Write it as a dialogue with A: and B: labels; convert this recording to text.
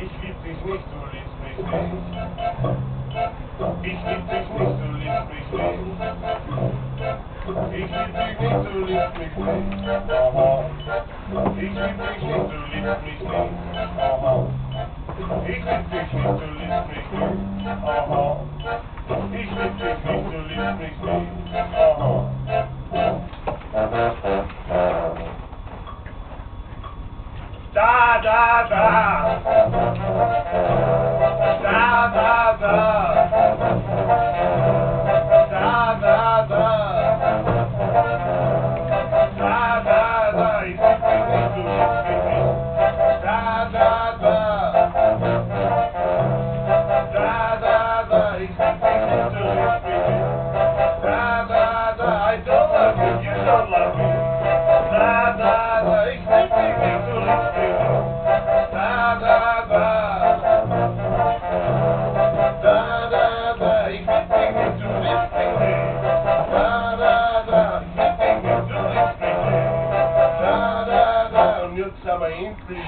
A: Ich lieb dich nicht, du liebst mich nicht. Ich lieb dich nicht, du liebst mich nicht. Ich lieb dich nicht, du liebst mich nicht. Ich lieb dich nicht, du liebst mich nicht. Ich lieb dich nicht, du liebst mich nicht. Ich lieb dich nicht, du liebst mich nicht. Ich lieb dich nicht, du liebst mich nicht. Da, da, da. Da, da, da. Da, da, da. Da, da, da. Ich lieb dich nicht, du liebst mich nicht. Da, da, da. Da, da, da. Ich lieb dich nicht, du liebst mich nicht. Da, da, da. I don't love you, you don't love me. Da, da, da. Ich lieb dich nicht, du liebst mich nicht. Da, da, da. Da, da, da. Ich lieb dich nicht, du liebst mich nicht. Da, da, da. Ich lieb dich nicht, du liebst mich nicht. Da, da, da. Und jetzt haben wir endlich